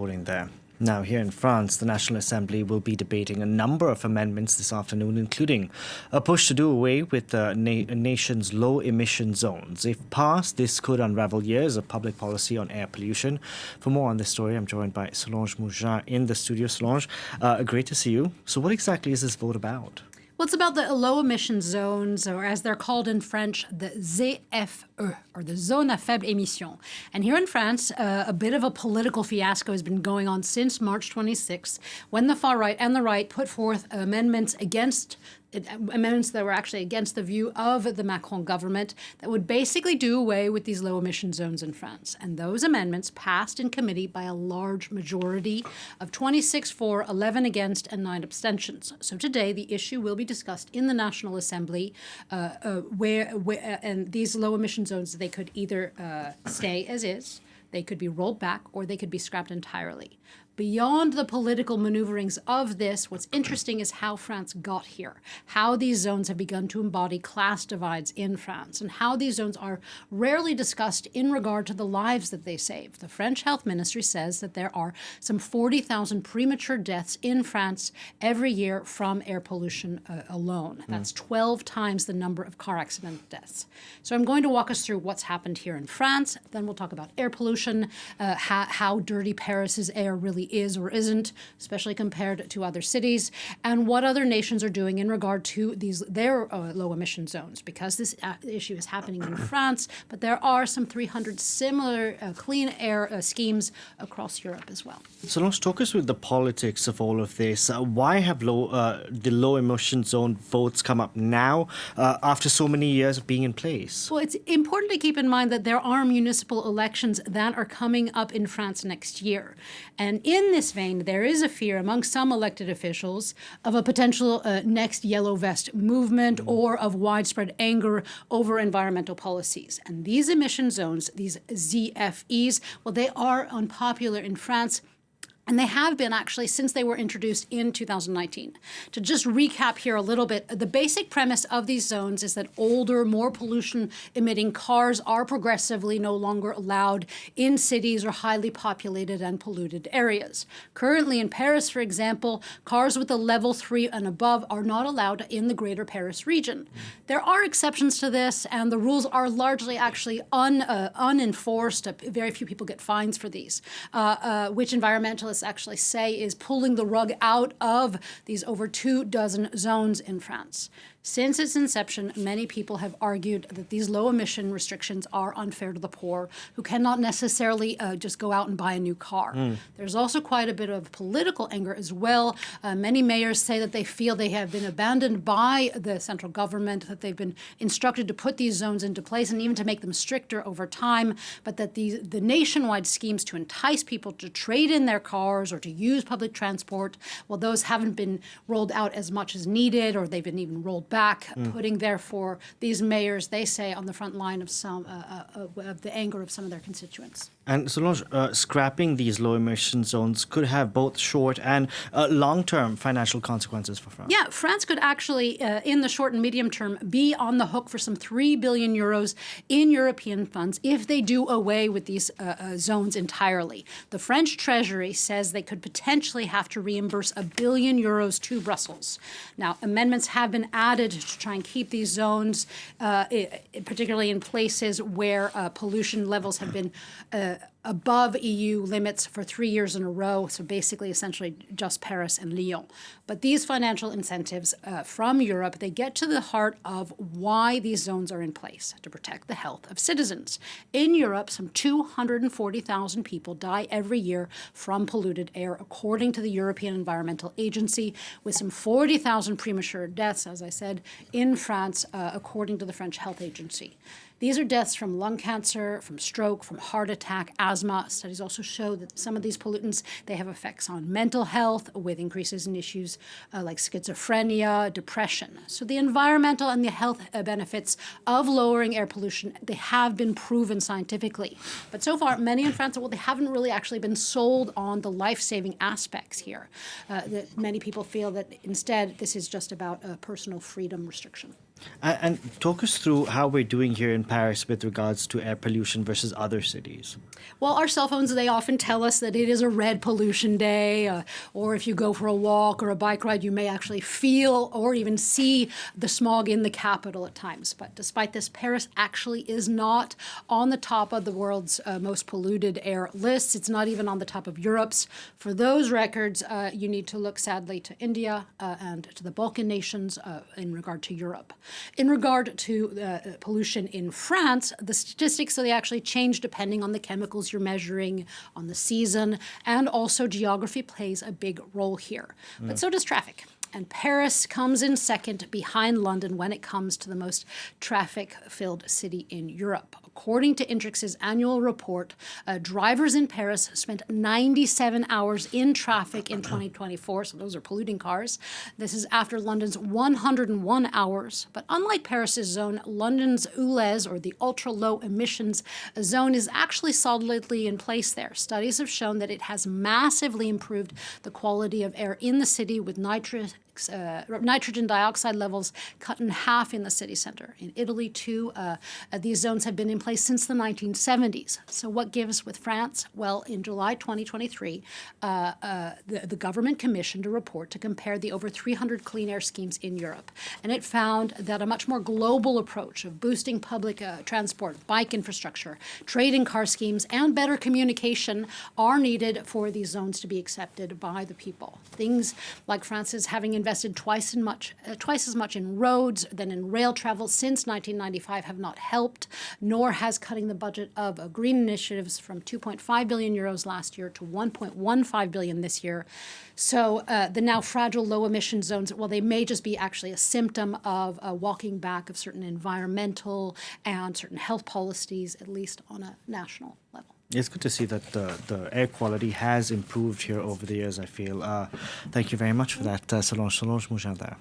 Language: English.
There. Now, here in France, the National Assembly will be debating a number of amendments this afternoon, including a push to do away with the nation's low-emission zones. If passed, this could unravel years of public policy on air pollution. For more on this story, I'm joined by Solange Mougin in the studio. Solange, great to see you. So what exactly is this vote about? Well, it's about the low-emission zones, or as they're called in French, the ZFE, or the Zone à faible émission. And here in France, a bit of a political fiasco has been going on since March 26th, when the far right and the right put forth amendments that were actually against the view of the Macron government that would basically do away with these low-emission zones in France. And those amendments passed in committee by a large majority of 26 for, 11 against, and 9 abstentions. So today, the issue will be discussed in the National Assembly, and these low-emission zones, they could either stay as is, they could be rolled back, or they could be scrapped entirely. Beyond the political maneuverings of this, what's interesting is how France got here, how these zones have begun to embody class divides in France, and how these zones are rarely discussed in regard to the lives that they save. The French health ministry says that there are some 40,000 premature deaths in France every year from air pollution alone. That's 12 times the number of car accident deaths. So I'm going to walk us through what's happened here in France. Then we'll talk about air pollution, how dirty Paris's air really is or isn't, especially compared to other cities, and what other nations are doing in regard to their low emission zones, because this issue is happening in France, but there are some 300 similar clean air schemes across Europe as well. So let's talk us through the politics of all of this. Why have the low emission zone votes come up now after so many years of being in place? Well, it's important to keep in mind that there are municipal elections that are coming up in France next year. And in this vein, there is a fear among some elected officials of a potential next yellow vest movement or of widespread anger over environmental policies. And these emission zones, these ZFEs, well, they are unpopular in France. And they have been actually since they were introduced in 2019. To just recap here a little bit, the basic premise of these zones is that older, more pollution-emitting cars are progressively no longer allowed in cities or highly populated and polluted areas. Currently in Paris, for example, cars with a level 3 and above are not allowed in the greater Paris region. There are exceptions to this, and the rules are largely actually unenforced. Very few people get fines for these, which environmentalists actually say is pulling the rug out of these over 24 zones in France. Since its inception, many people have argued that these low-emission restrictions are unfair to the poor, who cannot necessarily just go out and buy a new car. There's also quite a bit of political anger as well. Many mayors say that they feel they have been abandoned by the central government, that they've been instructed to put these zones into place and even to make them stricter over time, but that the nationwide schemes to entice people to trade in their cars or to use public transport, well, those haven't been rolled out as much as needed, or they've been even rolled back, putting therefore these mayors, they say, on the front line of some of the anger of some of their constituents. And Solange, scrapping these low emission zones could have both short and long-term financial consequences for France. Yeah, France could actually, in the short and medium term, be on the hook for some 3 billion euros in European funds if they do away with these zones entirely. The French Treasury says they could potentially have to reimburse €1 billion to Brussels. Now, amendments have been added to try and keep these zones, particularly in places where pollution levels have been above EU limits for 3 years in a row, so basically essentially just Paris and Lyon. But these financial incentives from Europe, they get to the heart of why these zones are in place, to protect the health of citizens. In Europe, some 240,000 people die every year from polluted air, according to the European Environmental Agency, with some 40,000 premature deaths, as I said, in France, according to the French Health Agency. These are deaths from lung cancer, from stroke, from heart attack, asthma. Studies also show that some of these pollutants, they have effects on mental health with increases in issues like schizophrenia, depression. So the environmental and the health benefits of lowering air pollution, they have been proven scientifically. But so far, many in France, well, they haven't really actually been sold on the life-saving aspects here. That many people feel that instead this is just about a personal freedom restriction. And talk us through how we're doing here in Paris with regards to air pollution versus other cities. Well, our cell phones, they often tell us that it is a red pollution day, or if you go for a walk or a bike ride, you may actually feel or even see the smog in the capital at times. But despite this, Paris actually is not on the top of the world's most polluted air lists. It's not even on the top of Europe's. For those records, you need to look sadly to India and to the Balkan nations in regard to Europe. In regard to pollution in France, the statistics, so they actually change depending on the chemicals you're measuring, on the season, and also geography plays a big role here. But so does traffic. And Paris comes in second behind London when it comes to the most traffic-filled city in Europe. According to Intrix's annual report, drivers in Paris spent 97 hours in traffic in 2024, so those are polluting cars. This is after London's 101 hours. But unlike Paris's zone, London's ULEZ, or the ultra-low emissions zone, is actually solidly in place there. Studies have shown that it has massively improved the quality of air in the city, with nitrogen dioxide levels cut in half in the city center. In Italy, too, these zones have been in place since the 1970s. So what gives with France? Well, in July 2023, the government commissioned a report to compare the over 300 clean air schemes in Europe. And it found that a much more global approach of boosting public transport, bike infrastructure, trade in car schemes, and better communication are needed for these zones to be accepted by the people. Things like France's having invested twice as much in roads than in rail travel since 1995 have not helped, nor has cutting the budget of green initiatives from 2.5 billion euros last year to 1.15 billion this year. So the now fragile low emission zones, well, they may just be actually a symptom of a walking back of certain environmental and certain health policies, at least on a national level. It's good to see that the air quality has improved here over the years, I feel. Thank you very much for that, Solange Moujardin.